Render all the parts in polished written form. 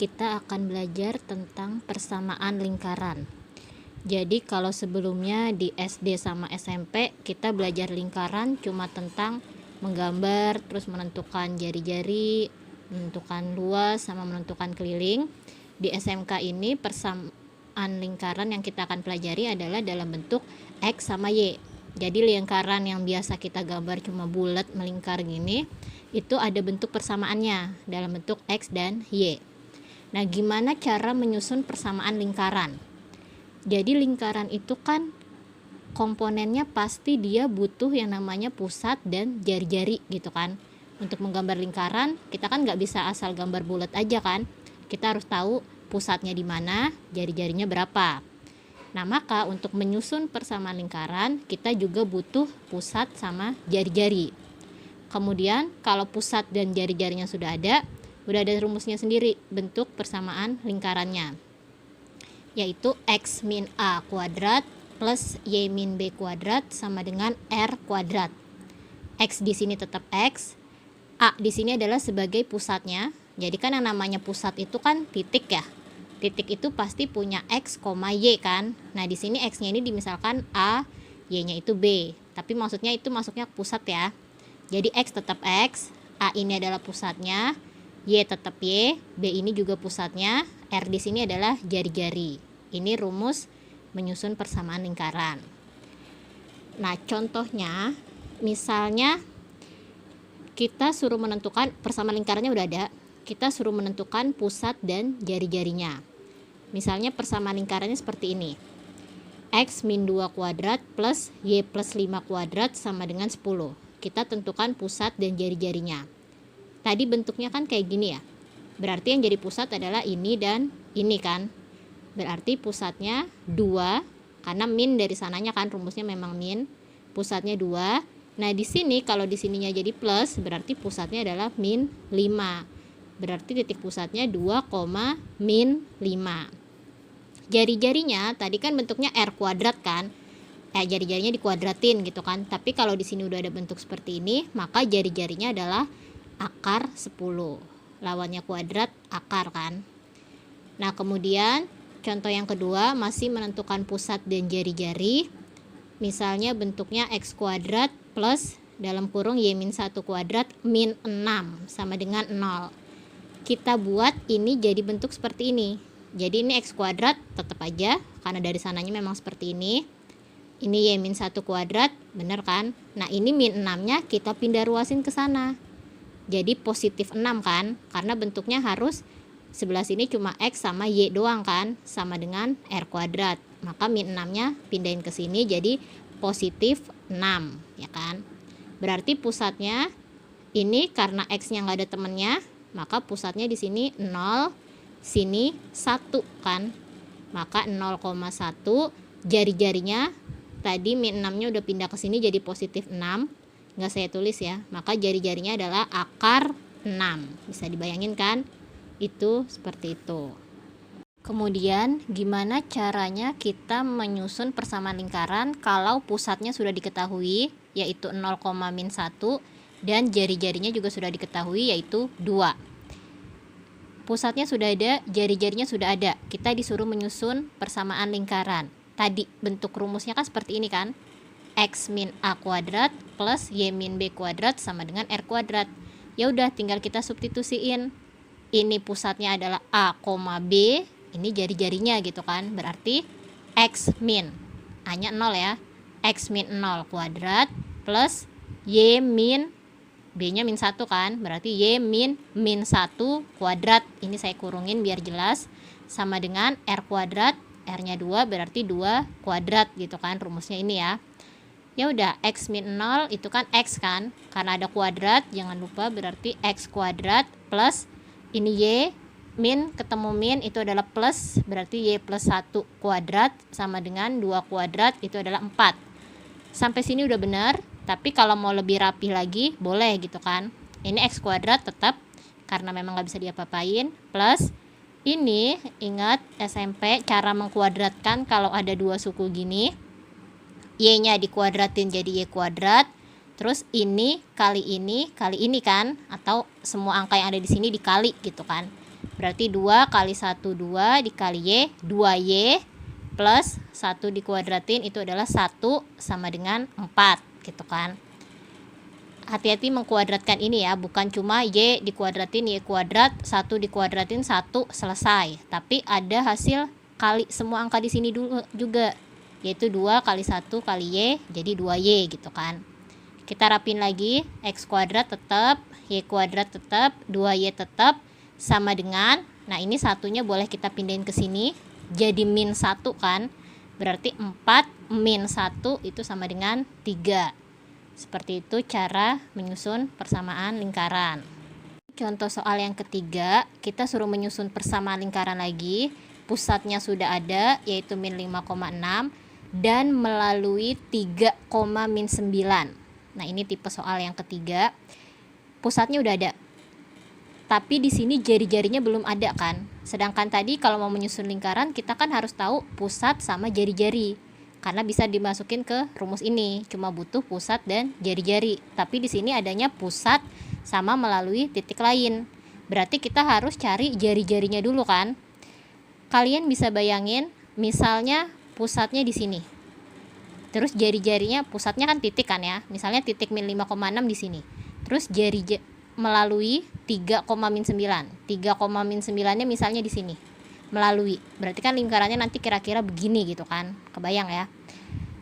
kita akan belajar tentang persamaan lingkaran. Jadi kalau sebelumnya di SD sama SMP kita belajar lingkaran cuma tentang menggambar, terus menentukan jari-jari, menentukan luas sama menentukan keliling. Di SMK ini persamaan lingkaran yang kita akan pelajari adalah dalam bentuk X sama Y. Jadi lingkaran yang biasa kita gambar cuma bulat melingkar gini, itu ada bentuk persamaannya dalam bentuk X dan Y. Nah, gimana cara menyusun persamaan lingkaran? Jadi lingkaran itu kan komponennya pasti dia butuh yang namanya pusat dan jari-jari gitu kan. Untuk menggambar lingkaran, kita kan nggak bisa asal gambar bulat aja kan. Kita harus tahu pusatnya di mana, jari-jarinya berapa. Nah, maka untuk menyusun persamaan lingkaran, kita juga butuh pusat sama jari-jari. Kemudian, kalau pusat dan jari-jarinya sudah ada rumusnya sendiri bentuk persamaan lingkarannya, yaitu X min A kuadrat plus Y min B kuadrat sama dengan R kuadrat. X di sini tetap X, A di sini adalah sebagai pusatnya. Jadi kan yang namanya pusat itu kan titik ya. Titik itu pasti punya X, Y kan. Nah, di sini X-nya ini dimisalkan A, Y-nya itu B. Tapi maksudnya itu masuknya pusat ya. Jadi X tetap X, A ini adalah pusatnya, Y tetap Y, B ini juga pusatnya, R di sini adalah jari-jari. Ini rumus menyusun persamaan lingkaran. Nah, contohnya misalnya kita suruh menentukan persamaan lingkarannya udah ada, kita suruh menentukan pusat dan jari-jarinya. Misalnya persamaan lingkarannya seperti ini. X min 2 kuadrat plus Y plus 5 kuadrat sama dengan 10. Kita tentukan pusat dan jari-jarinya. Tadi bentuknya kan kayak gini ya. Berarti yang jadi pusat adalah ini dan ini kan. Berarti pusatnya 2, karena min dari sananya kan rumusnya memang min. Pusatnya 2. Nah, di sini kalau di sininya jadi plus, berarti pusatnya adalah min 5. Berarti titik pusatnya 2, min 5. Jari-jarinya tadi kan bentuknya R kuadrat kan. Jari-jarinya dikuadratin gitu kan. Tapi kalau di sini udah ada bentuk seperti ini, maka jari-jarinya adalah akar 10. Lawannya kuadrat akar kan. Nah, kemudian contoh yang kedua masih menentukan pusat dan jari-jari. Misalnya bentuknya X kuadrat plus dalam kurung Y min 1 kuadrat min 6 sama dengan 0. Kita buat ini jadi bentuk seperti ini. Jadi ini X kuadrat tetap aja karena dari sananya memang seperti ini. Ini Y min 1 kuadrat, bener kan? Nah, ini min 6-nya kita pindah ruasin ke sana. Jadi positif 6 kan? Karena bentuknya harus sebelah sini cuma X sama Y doang kan? Sama dengan R kuadrat. Maka min 6-nya pindahin ke sini jadi positif 6, ya kan? Berarti pusatnya ini karena X-nya nggak ada temennya, maka pusatnya di sini 0, sini 1 kan? Maka 0,1, jari-jarinya tadi min 6-nya udah pindah ke sini jadi positif 6. Nggak saya tulis ya, maka jari-jarinya adalah akar 6. Bisa dibayangin kan? Itu seperti itu. Kemudian gimana caranya kita menyusun persamaan lingkaran kalau pusatnya sudah diketahui yaitu 0, min 1 dan jari-jarinya juga sudah diketahui yaitu 2. Pusatnya sudah ada, jari-jarinya sudah ada. Kita disuruh menyusun persamaan lingkaran. Tadi bentuk rumusnya kan seperti ini kan? X min A kuadrat plus Y min B kuadrat sama dengan R kuadrat. Ya udah, tinggal kita substitusiin. Ini pusatnya adalah A, B, ini jari-jarinya gitu kan. Berarti X min A-nya 0 ya. X min 0 kuadrat plus Y min B-nya min 1 kan. Berarti Y min 1 kuadrat. Ini saya kurungin biar jelas. Sama dengan R kuadrat. R-nya 2 berarti 2 kuadrat gitu kan. Rumusnya ini ya. Ya udah, X min 0 itu kan X kan, karena ada kuadrat jangan lupa berarti X kuadrat plus ini Y min ketemu min itu adalah plus, berarti Y plus 1 kuadrat sama dengan 2 kuadrat itu adalah 4. Sampai sini udah benar, tapi kalau mau lebih rapi lagi boleh gitu kan. Ini X kuadrat tetap karena memang gak bisa diapa-apain, plus ini ingat SMP cara mengkuadratkan kalau ada dua suku gini, Y-nya dikuadratin jadi Y kuadrat, terus ini kali ini kan, atau semua angka yang ada di sini dikali gitu kan. Berarti 2 kali 1 2 dikali Y 2Y plus 1 dikuadratin itu adalah 1 sama dengan 4 gitu kan. Hati-hati mengkuadratkan ini ya, bukan cuma Y dikuadratin Y kuadrat 1 dikuadratin 1 selesai, tapi ada hasil kali semua angka di sini dulu juga, yaitu 2 kali 1 kali Y jadi 2Y gitu kan. Kita rapin lagi, X kuadrat tetap, Y kuadrat tetap, 2Y tetap sama dengan, nah ini satunya boleh kita pindahin ke sini jadi min 1 kan, berarti 4 min 1 itu sama dengan 3. Seperti itu cara menyusun persamaan lingkaran. Contoh soal yang ketiga, kita suruh menyusun persamaan lingkaran lagi. Pusatnya sudah ada, yaitu min 5,6 dan melalui 3, min 9. Nah, ini tipe soal yang ketiga. Pusatnya udah ada. Tapi di sini jari-jarinya belum ada kan. Sedangkan tadi kalau mau menyusun lingkaran, kita kan harus tahu pusat sama jari-jari. Karena bisa dimasukin ke rumus ini, cuma butuh pusat dan jari-jari. Tapi di sini adanya pusat sama melalui titik lain. Berarti kita harus cari jari-jarinya dulu kan. Kalian bisa bayangin, misalnya pusatnya di sini. Terus jari-jarinya, pusatnya kan titik kan ya. Misalnya titik min 5,6 di sini. Terus melalui 3, min 9. 3, min 9-nya misalnya di sini. Melalui. Berarti kan lingkarannya nanti kira-kira begini gitu kan. Kebayang ya.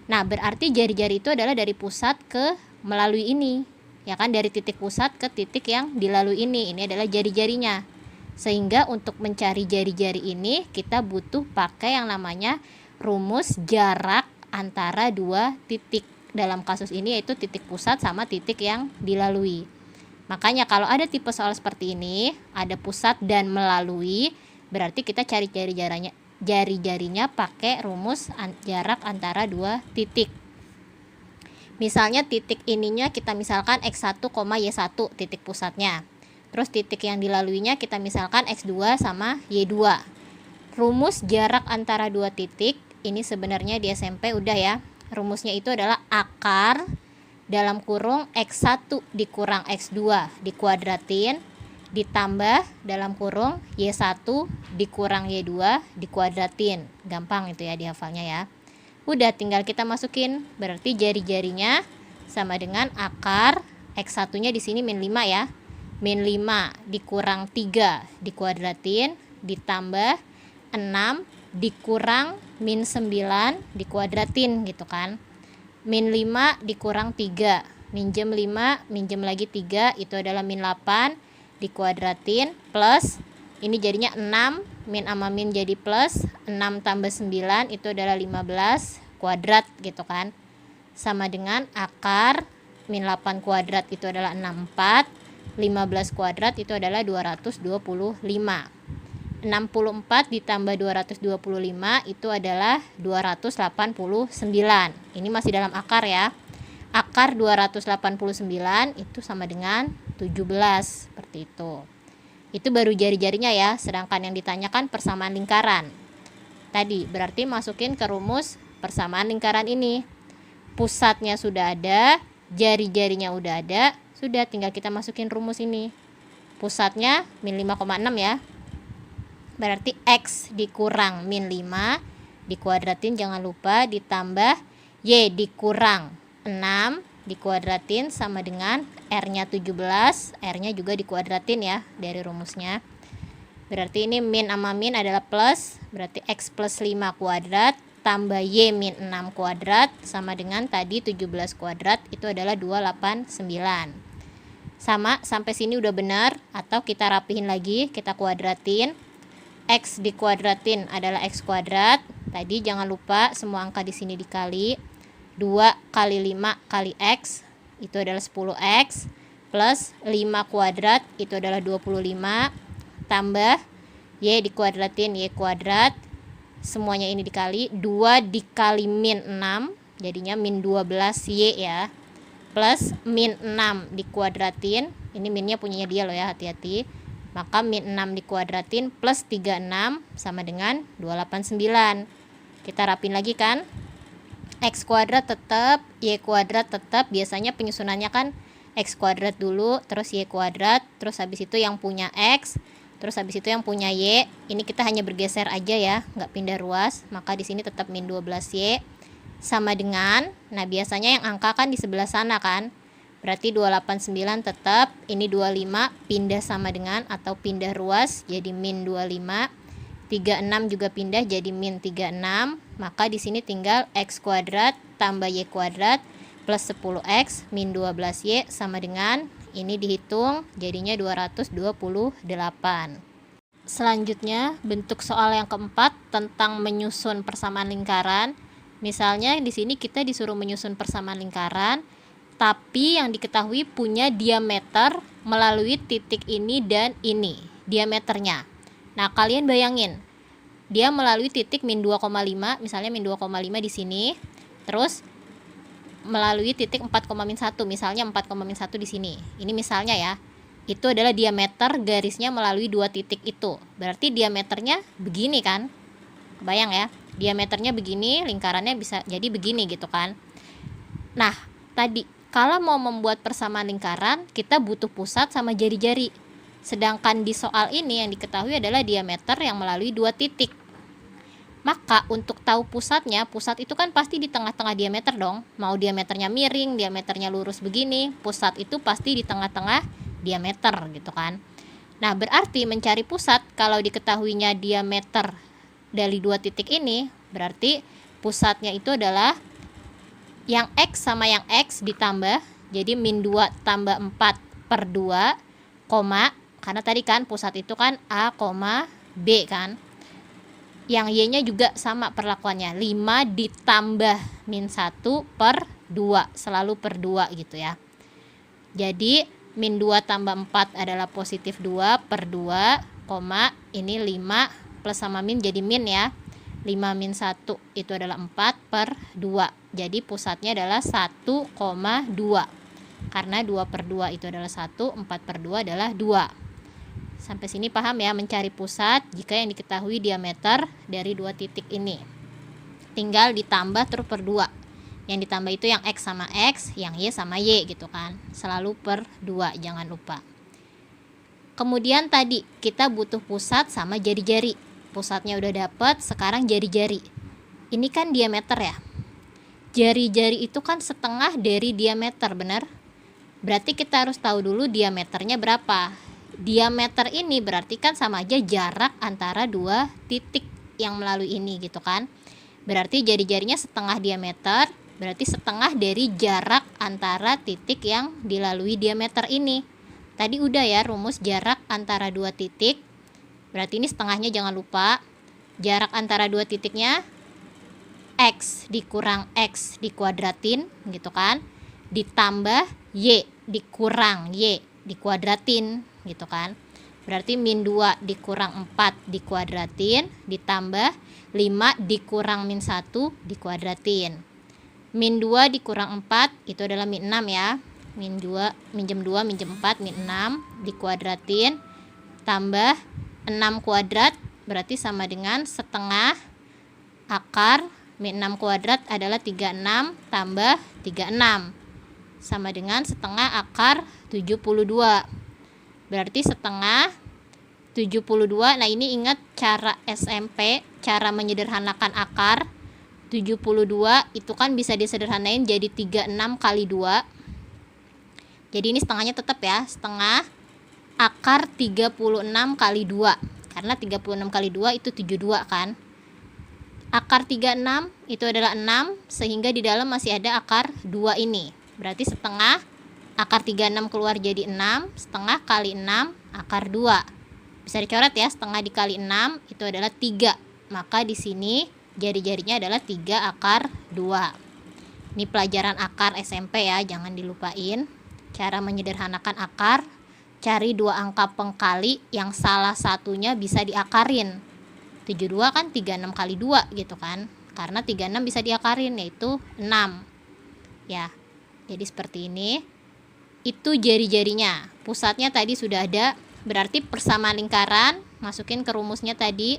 Nah, berarti jari-jari itu adalah dari pusat ke melalui ini. Ya kan, dari titik pusat ke titik yang dilalui ini. Ini adalah jari-jarinya. Sehingga untuk mencari jari-jari ini kita butuh pakai yang namanya rumus jarak antara dua titik. Dalam kasus ini yaitu titik pusat sama titik yang dilalui. Makanya kalau ada tipe soal seperti ini, ada pusat dan melalui, berarti kita cari jari-jarinya pakai rumus jarak antara dua titik. Misalnya titik ininya kita misalkan X1, Y1 titik pusatnya. Terus titik yang dilaluinya kita misalkan X2 sama Y2. Rumus jarak antara dua titik, ini sebenarnya di SMP udah ya. Rumusnya itu adalah akar dalam kurung X1 dikurang X2 dikuadratin ditambah dalam kurung Y1 dikurang Y2 dikuadratin. Gampang itu ya dihafalnya ya. Udah tinggal kita masukin, berarti jari-jarinya sama dengan akar X1-nya di sini min 5 ya. Min 5 dikurang 3 dikuadratin ditambah 6 dikurang min 9 dikuadratin gitu kan. Min 5 dikurang 3, minjem 5, minjem lagi 3, itu adalah min 8 dikuadratin plus, ini jadinya 6, min sama min jadi plus, 6 tambah 9 itu adalah 15 kuadrat gitu kan. Sama dengan akar min 8 kuadrat itu adalah 64, 15 kuadrat itu adalah 225. 64 ditambah 225 itu adalah 289. Ini masih dalam akar ya. Akar 289 itu sama dengan 17, seperti itu. Itu baru jari-jarinya ya, sedangkan yang ditanyakan persamaan lingkaran. Tadi berarti masukin ke rumus persamaan lingkaran ini. Pusatnya sudah ada, jari-jarinya udah ada, sudah tinggal kita masukin rumus ini. Pusatnya min 5,6 ya. Berarti X dikurang min 5 dikuadratin jangan lupa ditambah Y dikurang 6 dikuadratin sama dengan R-nya 17, R-nya juga dikuadratin ya dari rumusnya. Berarti ini min sama min adalah plus, berarti X plus 5 kuadrat tambah Y min 6 kuadrat sama dengan tadi 17 kuadrat itu adalah 289. Sama, sampai sini udah benar, atau kita rapihin lagi, kita kuadratin. X dikuadratin adalah X kuadrat. Tadi jangan lupa semua angka di sini dikali. 2 kali 5 kali X itu adalah 10X plus 5 kuadrat itu adalah 25 tambah Y dikuadratin Y kuadrat. Semuanya ini dikali 2 dikali min 6 jadinya min 12Y ya. Plus min 6 dikuadratin. Ini minnya punyanya dia loh ya, hati-hati. Maka min 6 dikuadratin plus 36 sama dengan 289. Kita rapin lagi kan. X kuadrat tetap, Y kuadrat tetap. Biasanya penyusunannya kan X kuadrat dulu, terus Y kuadrat, terus habis itu yang punya X Terus habis itu yang punya Y, ini kita hanya bergeser aja ya, nggak pindah ruas, maka di sini tetap min 12Y sama dengan, nah biasanya yang angka kan di sebelah sana kan, berarti 289 tetap, ini 25 pindah sama dengan atau pindah ruas jadi min 25, 36 juga pindah jadi min 36, maka di sini tinggal X kuadrat tambah Y kuadrat plus 10X min 12Y sama dengan, ini dihitung jadinya 228. Selanjutnya bentuk soal yang keempat tentang menyusun persamaan lingkaran. Misalnya di sini kita disuruh menyusun persamaan lingkaran, tapi yang diketahui punya diameter melalui titik ini dan ini, diameternya. Nah, kalian bayangin, dia melalui titik min 2,5, misalnya min 2,5 di sini, terus melalui titik 4,1, misalnya 4,1 di sini. Ini misalnya ya. Itu adalah diameter garisnya melalui dua titik itu. Berarti diameternya begini kan? Kebayang ya? Diameternya begini, lingkarannya bisa jadi begini gitu kan. Nah, tadi kalau mau membuat persamaan lingkaran, kita butuh pusat sama jari-jari. Sedangkan di soal ini yang diketahui adalah diameter yang melalui dua titik. Maka untuk tahu pusatnya, pusat itu kan pasti di tengah-tengah diameter dong. Mau diameternya miring, diameternya lurus begini, pusat itu pasti di tengah-tengah diameter gitu kan. Nah, berarti mencari pusat kalau diketahuinya diameter dari dua titik ini, berarti pusatnya itu adalah yang X sama yang X ditambah, jadi min 2 tambah 4 per 2, koma, karena tadi kan pusat itu kan A, B kan. Yang Y-nya juga sama perlakuannya, 5 ditambah min 1 per 2, selalu per 2 gitu ya. Jadi min 2 tambah 4 adalah positif 2 per 2, koma, ini 5 plus sama min jadi min ya, 5 min 1 itu adalah 4 per 2, jadi pusatnya adalah 1,2, karena 2 per 2 itu adalah 1, 4 per 2 adalah 2. Sampai sini paham ya, mencari pusat jika yang diketahui diameter dari dua titik ini. Tinggal ditambah terus per 2. Yang ditambah itu yang X sama X, yang Y sama Y gitu kan. Selalu per 2, jangan lupa. Kemudian tadi kita butuh pusat sama jari-jari. Pusatnya udah dapet, sekarang jari-jari. Ini kan diameter ya. Jari-jari itu kan setengah dari diameter, benar? Berarti kita harus tahu dulu diameternya berapa. Diameter ini berarti kan sama aja jarak antara dua titik yang melalui ini gitu kan. Berarti jari-jarinya setengah diameter, berarti setengah dari jarak antara titik yang dilalui diameter ini. Tadi udah ya rumus jarak antara dua titik, berarti ini setengahnya jangan lupa. Jarak antara dua titiknya X dikurang X dikuadratin gitu kan, ditambah Y dikurang Y dikuadratin gitu kan. Berarti min 2 dikurang 4 dikuadratin, ditambah 5 dikurang min 1 dikuadratin. Min 2 dikurang 4 itu adalah min 6 ya. Min 2, minjem 2, minjem 4, min 6 dikuadratin, tambah 6 kuadrat, berarti sama dengan setengah akar min 6 kuadrat adalah 36 tambah 36. Sama dengan setengah akar 72. Berarti setengah 72. Nah, ini ingat cara SMP, cara menyederhanakan akar. 72 itu kan bisa disederhanain jadi 36 kali 2. Jadi ini setengahnya tetap ya, setengah akar 36 kali 2. Karena 36 kali 2 itu 72 kan. Akar 36 itu adalah 6, sehingga di dalam masih ada akar 2 ini. Berarti setengah akar 36 keluar jadi 6, setengah kali 6 akar 2. Bisa dicoret ya, setengah dikali 6 itu adalah 3. Maka di sini jari-jarinya adalah 3 akar 2. Ini pelajaran akar SMP ya, jangan dilupain. Cara menyederhanakan akar, cari dua angka pengkali yang salah satunya bisa diakarin. 72 kan 36 kali 2 gitu kan. Karena 36 bisa diakarin, yaitu 6. Ya, jadi seperti ini. Itu jari-jarinya. Pusatnya tadi sudah ada. Berarti persamaan lingkaran, masukin ke rumusnya tadi.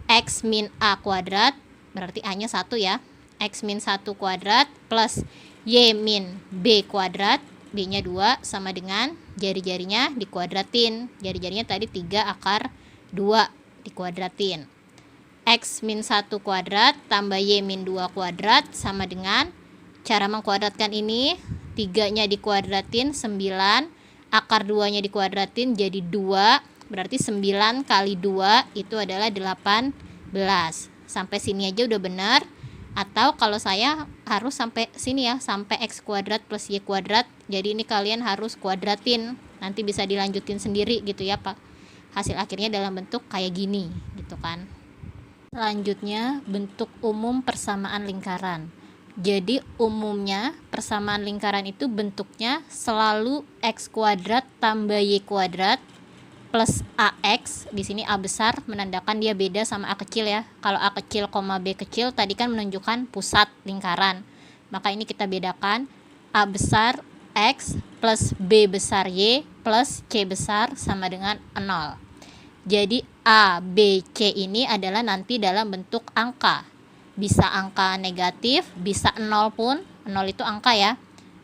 X min A kuadrat, berarti A nya 1 ya. X min 1 kuadrat plus Y min B kuadrat, B nya 2, sama dengan jari-jarinya dikuadratin. Jari-jarinya tadi 3 akar 2 dikuadratin. X min 1 kuadrat tambah Y min 2 kuadrat sama dengan, cara mengkuadratkan ini, 3-nya dikuadratin 9, akar 2-nya dikuadratin jadi 2, berarti 9 kali 2 itu adalah 18. Sampai sini aja udah benar. Atau kalau saya harus sampai sini ya, sampai X kuadrat plus Y kuadrat, jadi ini kalian harus kuadratin, nanti bisa dilanjutin sendiri gitu ya Pak. Hasil akhirnya dalam bentuk kayak gini gitu kan. Selanjutnya bentuk umum persamaan lingkaran. Jadi umumnya persamaan lingkaran itu bentuknya selalu X kuadrat tambah Y kuadrat plus AX. Di sini A besar menandakan dia beda sama A kecil ya. Kalau A kecil, B kecil tadi kan menunjukkan pusat lingkaran. Maka ini kita bedakan A besar X plus B besar Y plus C besar sama dengan 0. Jadi A, B, C ini adalah nanti dalam bentuk angka. Bisa angka negatif, bisa 0 pun. 0 itu angka ya.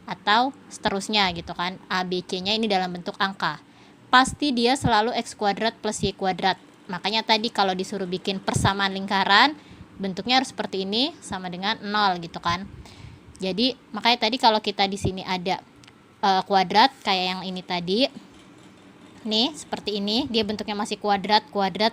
Atau seterusnya gitu kan. A, B, C-nya ini dalam bentuk angka. Pasti dia selalu X kuadrat plus Y kuadrat. Makanya tadi kalau disuruh bikin persamaan lingkaran, bentuknya harus seperti ini sama dengan 0 gitu kan. Jadi makanya tadi kalau kita di sini ada kuadrat kayak yang ini tadi, nih seperti ini, dia bentuknya masih kuadrat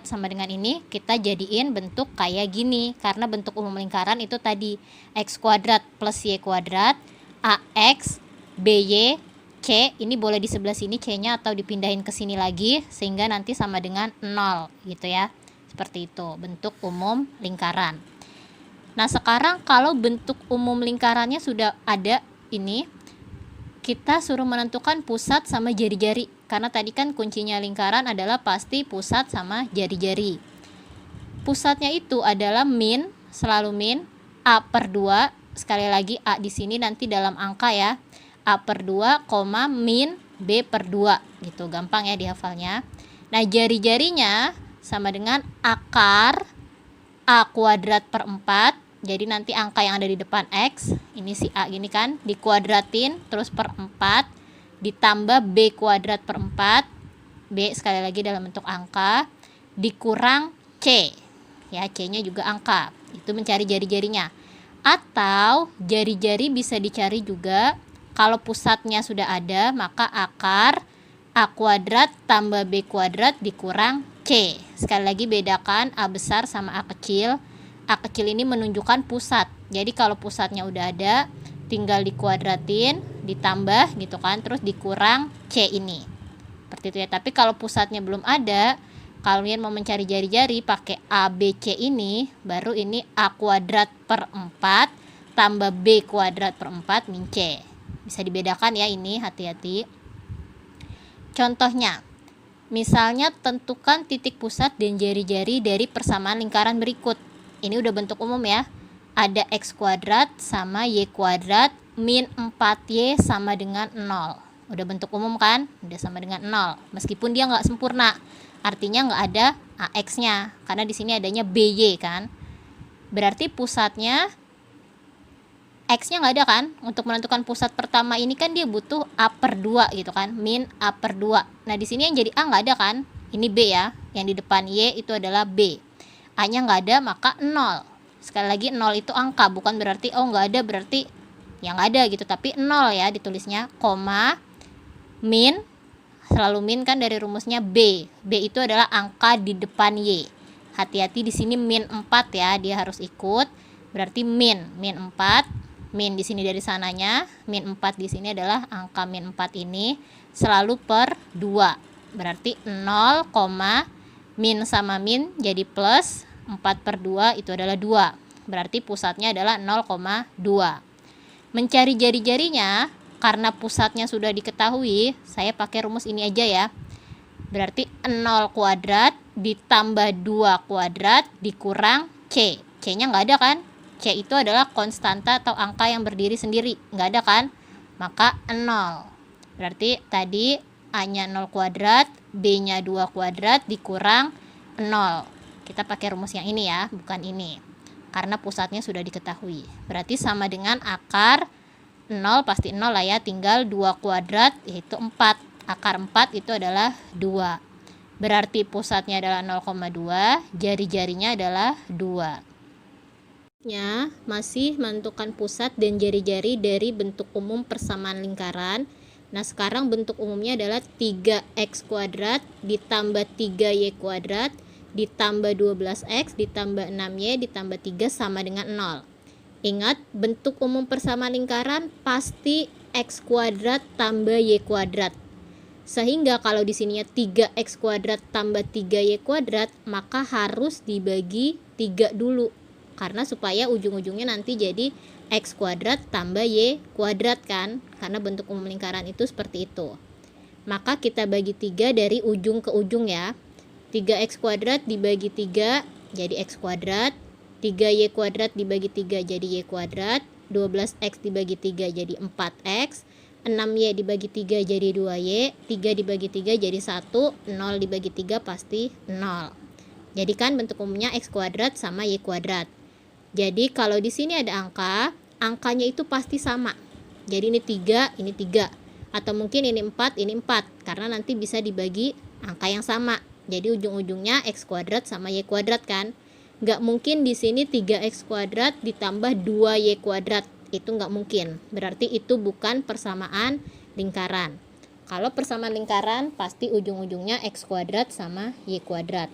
sama dengan ini, kita jadiin bentuk kayak gini. Karena bentuk umum lingkaran itu tadi X kuadrat plus Y kuadrat, AX, BY, C, ini boleh di sebelah sini C-nya atau dipindahin ke sini lagi sehingga nanti sama dengan 0 gitu ya. Seperti itu bentuk umum lingkaran. Nah, sekarang kalau bentuk umum lingkarannya sudah ada ini, kita suruh menentukan pusat sama jari-jari. Karena tadi kan kuncinya lingkaran adalah pasti pusat sama jari-jari. Pusatnya itu adalah min, selalu min, A per 2. Sekali lagi A di sini nanti dalam angka ya. A per 2, min B per 2 gitu, gampang ya dihafalnya. Nah, jari-jarinya sama dengan akar A kuadrat per 4. Jadi nanti angka yang ada di depan X, ini si A gini kan, dikuadratin terus per 4, ditambah B kuadrat per 4, B sekali lagi dalam bentuk angka, dikurang C, ya C-nya juga angka, itu mencari jari-jarinya. Atau jari-jari bisa dicari juga, kalau pusatnya sudah ada, maka akar A kuadrat tambah B kuadrat dikurang C. Sekali lagi bedakan A besar sama A kecil. A kecil ini menunjukkan pusat. Jadi kalau pusatnya udah ada, tinggal dikuadratin, ditambah gitu kan, terus dikurang C ini. Seperti itu ya. Tapi kalau pusatnya belum ada, kalian mau mencari jari-jari pakai A, B, C ini, baru ini A kuadrat per 4 tambah B kuadrat per 4 min C. Bisa dibedakan ya ini, hati-hati. Contohnya, misalnya tentukan titik pusat dan jari-jari dari persamaan lingkaran berikut. Ini udah bentuk umum ya. Ada X kuadrat sama Y kuadrat min 4Y sama dengan 0. Udah bentuk umum kan? Udah sama dengan 0. Meskipun dia nggak sempurna. Artinya nggak ada AX-nya. Karena di sini adanya BY kan. Berarti pusatnya X-nya nggak ada kan? Untuk menentukan pusat pertama ini kan dia butuh A per 2 gitu kan. Min A per 2. Nah di sini yang jadi A nggak ada kan? Ini B ya. Yang di depan Y itu adalah B. A-nya nggak ada maka 0. Sekali lagi 0 itu angka, bukan berarti oh nggak ada berarti yang nggak ada gitu, tapi 0 ya ditulisnya, koma, min, selalu min kan dari rumusnya B. B itu adalah angka di depan Y. Hati-hati di sini min 4 ya, dia harus ikut. Berarti min 4, min di sini dari sananya, min 4 di sini adalah angka min 4 ini selalu per 2. Berarti 0, min sama min jadi plus, 4 per 2 itu adalah 2. Berarti pusatnya adalah 0,2. Mencari jari-jarinya, karena pusatnya sudah diketahui, saya pakai rumus ini aja ya. Berarti 0 kuadrat ditambah 2 kuadrat dikurang C. C-nya nggak ada kan? C itu adalah konstanta atau angka yang berdiri sendiri. Nggak ada kan? Maka 0. Berarti tadi A-nya 0 kuadrat, B-nya 2 kuadrat dikurang 0. Kita pakai rumus yang ini ya, bukan ini. Karena pusatnya sudah diketahui. Berarti sama dengan akar 0 pasti 0 lah ya, tinggal 2 kuadrat yaitu 4. Akar 4 itu adalah 2. berarti pusatnya adalah 0,2, jari-jarinya adalah 2. Masih menentukan pusat dan jari-jari dari bentuk umum persamaan lingkaran. Nah, sekarang bentuk umumnya adalah 3x kuadrat ditambah 3y kuadrat ditambah 12x ditambah 6y ditambah 3 sama dengan 0. Ingat, bentuk umum persamaan lingkaran pasti x kuadrat tambah y kuadrat. Sehingga kalau di sininya 3x kuadrat tambah 3y kuadrat, maka harus dibagi 3 dulu. Karena supaya ujung-ujungnya nanti jadi x kuadrat tambah y kuadrat kan, karena bentuk umum lingkaran itu seperti itu. Maka kita bagi 3 dari ujung ke ujung ya. 3x kuadrat dibagi 3 jadi x kuadrat, 3y kuadrat dibagi 3 jadi y kuadrat, 12x dibagi 3 jadi 4x, 6y dibagi 3 jadi 2y, 3 dibagi 3 jadi 1, 0 dibagi 3 pasti 0. Jadi kan bentuk umumnya x kuadrat sama y kuadrat. Jadi kalau di sini ada angka, angkanya itu pasti sama. Jadi ini 3, ini 3. Atau mungkin ini 4, ini 4. Karena nanti bisa dibagi angka yang sama. Jadi ujung-ujungnya x kuadrat sama y kuadrat kan. Nggak mungkin di sini 3x kuadrat ditambah 2y kuadrat. Itu nggak mungkin. Berarti itu bukan persamaan lingkaran. Kalau persamaan lingkaran pasti ujung-ujungnya x kuadrat sama y kuadrat.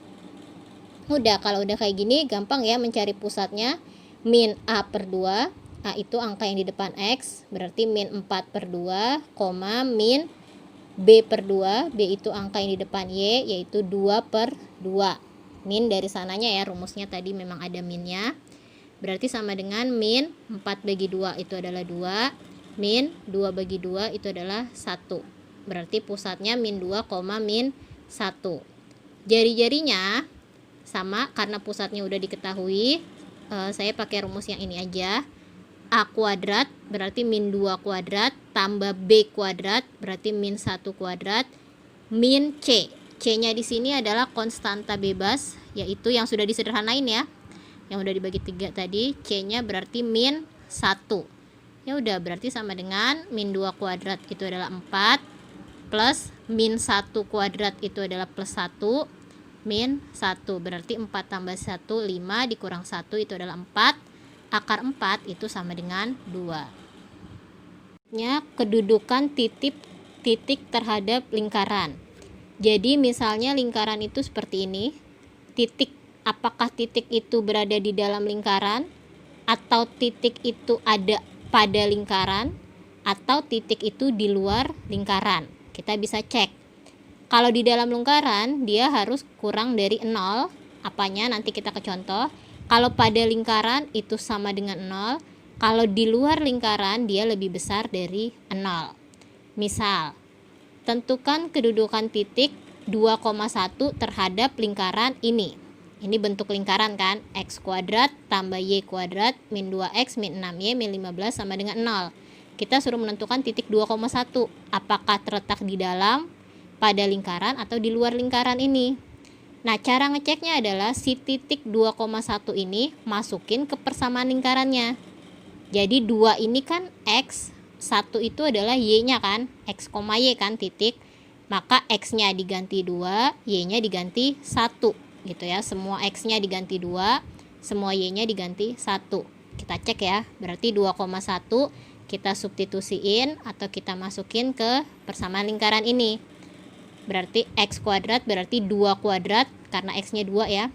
Udah, kalau udah kayak gini gampang ya mencari pusatnya. Min a per 2, a itu angka yang di depan x, berarti min 4 per 2, min b per 2, b itu angka yang di depan y, yaitu 2 per 2. Min dari sananya ya, rumusnya tadi memang ada minnya. Berarti sama dengan min 4 bagi 2 itu adalah 2, min 2 bagi 2 itu adalah 1. Berarti pusatnya min 2, min 1. Jari-jarinya sama karena pusatnya udah diketahui. Saya pakai rumus yang ini aja. A kuadrat berarti min 2 kuadrat tambah B kuadrat berarti min 1 kuadrat min C. C-nya di sini adalah konstanta bebas, yaitu yang sudah disederhanain ya. Yang udah dibagi 3 tadi, C-nya berarti min 1. Ya udah, berarti sama dengan min 2 kuadrat itu adalah 4 plus min 1 kuadrat itu adalah plus 1 min 1, berarti 4 tambah 1, 5 dikurang 1 itu adalah 4, akar 4 itu sama dengan 2. Kedudukan titik terhadap lingkaran. Jadi misalnya lingkaran itu seperti ini, apakah titik itu berada di dalam lingkaran, atau titik itu ada pada lingkaran, atau titik itu di luar lingkaran. Kita bisa cek. Kalau di dalam lingkaran, dia harus kurang dari 0. Apanya? Nanti kita ke contoh. Kalau pada lingkaran, itu sama dengan 0. Kalau di luar lingkaran, dia lebih besar dari 0. Misal, tentukan kedudukan titik 2,1 terhadap lingkaran ini. Ini bentuk lingkaran kan? X kuadrat tambah Y kuadrat min 2X min 6Y min 15 sama dengan 0. Kita suruh menentukan titik 2,1. Apakah terletak di dalam, pada lingkaran atau di luar lingkaran ini. Nah, cara ngeceknya adalah si titik 2,1 ini masukin ke persamaan lingkarannya. Jadi 2 ini kan X, 1 itu adalah Y-nya kan, X, Y kan titik. Maka X-nya diganti 2, Y-nya diganti 1 gitu ya. Semua X-nya diganti 2, semua Y-nya diganti 1. Kita cek ya, berarti 2,1 kita substitusiin atau kita masukin ke persamaan lingkaran ini. Berarti X kuadrat berarti 2 kuadrat karena X-nya 2 ya.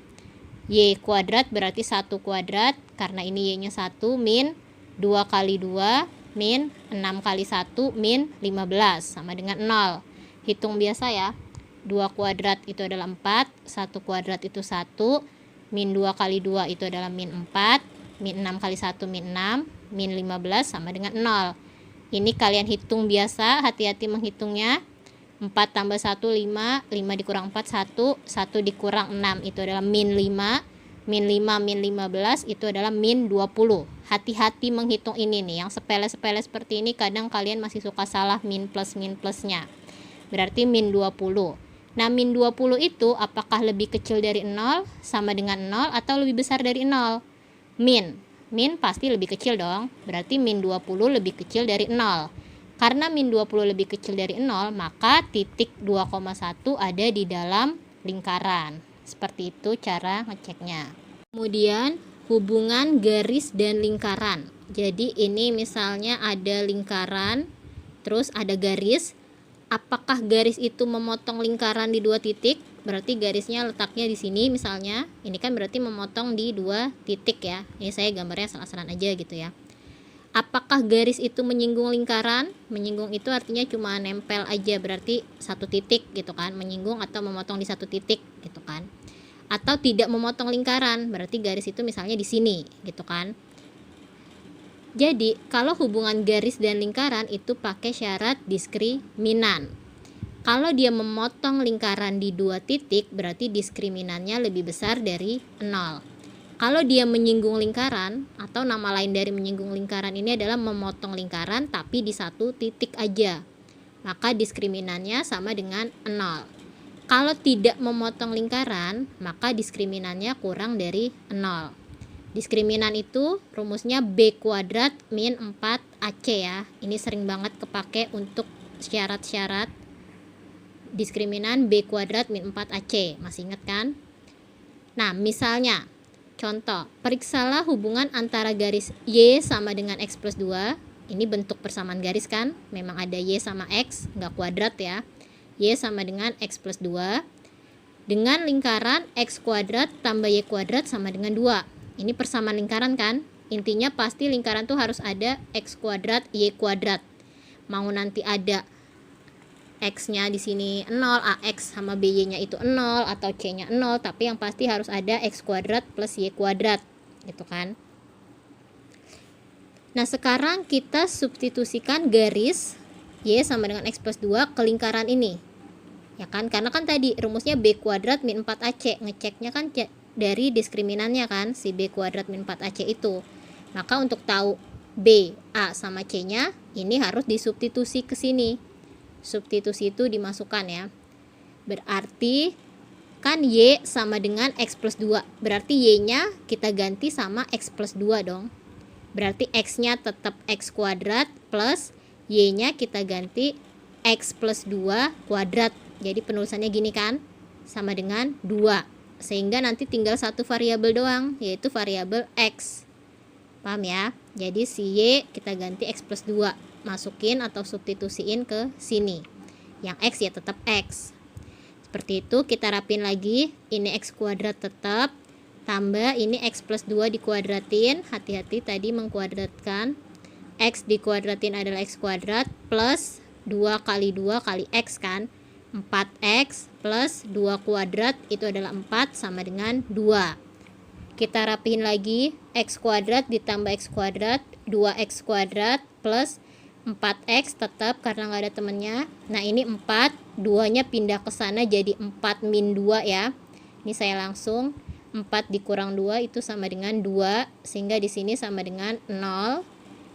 Y kuadrat berarti 1 kuadrat karena ini Y-nya 1 min 2 kali 2 min 6 kali 1 min 15 sama dengan 0. Hitung biasa ya. 2 kuadrat itu adalah 4, 1 kuadrat itu 1, min 2 kali 2 itu adalah min 4, min 6 kali 1 min 6, min 15 sama dengan 0. Ini kalian hitung biasa, hati-hati menghitungnya. 4 tambah 1, 5, 5 dikurang 4, 1, 1 dikurang 6 itu adalah min 5, min 5, min 15 itu adalah min 20. Hati-hati menghitung ini nih, yang sepele-sepele seperti ini kadang kalian masih suka salah min plusnya. Berarti min 20. Nah, min 20 itu apakah lebih kecil dari 0, sama dengan 0, atau lebih besar dari 0? Min pasti lebih kecil dong, berarti min 20 lebih kecil dari 0. Karena min 20 lebih kecil dari 0, maka titik 2,1 ada di dalam lingkaran. Seperti itu cara ngeceknya. Kemudian hubungan garis dan lingkaran. Jadi ini misalnya ada lingkaran, terus ada garis. Apakah garis itu memotong lingkaran di 2 titik? Berarti garisnya letaknya di sini misalnya. Ini kan berarti memotong di 2 titik ya. Ini saya gambarnya salah-salah aja gitu ya. Apakah garis itu menyinggung lingkaran? Menyinggung itu artinya cuma nempel aja, berarti 1 titik gitu kan. Menyinggung atau memotong di 1 titik gitu kan. Atau tidak memotong lingkaran, berarti garis itu misalnya di sini gitu kan. Jadi kalau hubungan garis dan lingkaran itu pakai syarat diskriminan. Kalau dia memotong lingkaran di 2 titik, berarti diskriminannya lebih besar dari 0. Kalau dia menyinggung lingkaran, atau nama lain dari menyinggung lingkaran ini adalah memotong lingkaran tapi di 1 titik aja, maka diskriminannya sama dengan 0. Kalau tidak memotong lingkaran, maka diskriminannya kurang dari 0. Diskriminan itu rumusnya B kuadrat min 4AC ya. Ini sering banget kepake untuk syarat-syarat diskriminan B kuadrat min 4AC. Masih ingat kan? Nah, misalnya contoh, periksalah hubungan antara garis Y sama dengan X plus 2. Ini bentuk persamaan garis kan? Memang ada Y sama X, nggak kuadrat ya. Y sama dengan X plus 2. Dengan lingkaran X kuadrat tambah Y kuadrat sama dengan 2. Ini persamaan lingkaran kan? Intinya pasti lingkaran tuh harus ada X kuadrat, Y kuadrat. Mau nanti ada X-nya di sini 0, AX sama BY-nya itu 0 atau C-nya 0, tapi yang pasti harus ada X kuadrat plus Y kuadrat, gitu kan? Nah, sekarang kita substitusikan garis Y sama dengan X plus 2 ke lingkaran ini. Ya kan? Karena kan tadi rumusnya B kuadrat min 4AC. Ngeceknya kan dari diskriminannya kan, si B kuadrat min 4AC itu. Maka untuk tahu B, A sama C-nya, ini harus disubstitusi ke sini. Substitusi itu dimasukkan ya. Berarti kan Y sama dengan X plus 2. Berarti Y-nya kita ganti sama X plus 2 dong. Berarti X-nya tetap X kuadrat plus Y-nya kita ganti X plus 2 kuadrat. Jadi penulisannya gini kan, sama dengan 2. Sehingga nanti tinggal 1 variabel doang, yaitu variabel X. Paham ya? Jadi si Y kita ganti X plus 2. Masukin atau substitusiin ke sini. Yang X ya tetap X. Seperti itu, kita rapin lagi. Ini X kuadrat tetap. Tambah ini X plus 2 dikuadratin. Hati-hati tadi mengkuadratkan. X dikuadratin adalah X kuadrat. Plus 2 kali 2 kali X kan. 4X plus 2 kuadrat itu adalah 4 sama dengan 2. Kita rapihin lagi. X kuadrat ditambah X kuadrat. 2X kuadrat plus 4X tetap karena nggak ada temennya. Nah ini 4. 2-nya pindah ke sana jadi 4 min 2 ya. Ini saya langsung 4 dikurang 2 itu sama dengan 2. Sehingga di sini sama dengan 0.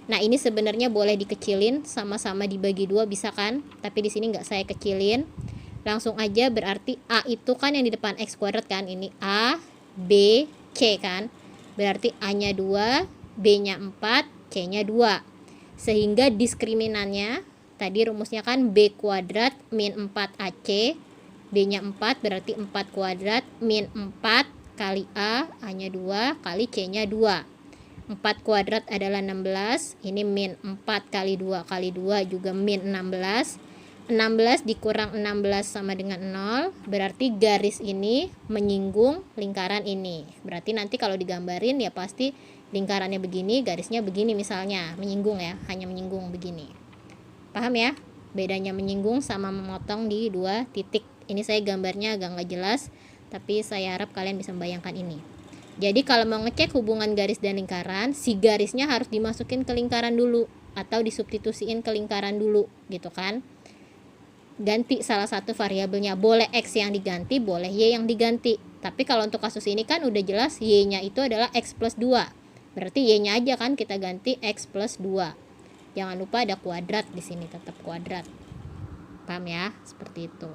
Nah ini sebenarnya boleh dikecilin, sama-sama dibagi 2 bisa kan? Tapi di sini nggak saya kecilin. Langsung aja berarti A itu kan yang di depan X kuadrat kan? Ini A, B, C kan? Berarti A-nya 2, B-nya 4, C-nya 2. Sehingga diskriminannya, tadi rumusnya kan B kuadrat min 4AC. B-nya 4 berarti 4 kuadrat min 4 kali A, A-nya 2, kali C-nya 2. 4 kuadrat adalah 16, ini min 4 kali 2 kali 2 juga min 16. 16 dikurang 16 sama dengan 0, berarti garis ini menyinggung lingkaran ini. Berarti nanti kalau digambarin ya pasti lingkarannya begini, garisnya begini misalnya, menyinggung ya, hanya menyinggung begini. Paham ya? Bedanya menyinggung sama memotong di 2 titik. Ini saya gambarnya agak nggak jelas, tapi saya harap kalian bisa membayangkan ini. Jadi kalau mau ngecek hubungan garis dan lingkaran, si garisnya harus dimasukin ke lingkaran dulu atau disubstitusiin ke lingkaran dulu gitu kan. Ganti salah satu variabelnya, boleh X yang diganti, boleh Y yang diganti. Tapi kalau untuk kasus ini kan udah jelas Y-nya itu adalah X plus 2. Berarti Y-nya aja kan kita ganti X plus 2. Jangan lupa ada kuadrat di sini, tetap kuadrat. Paham ya? Seperti itu.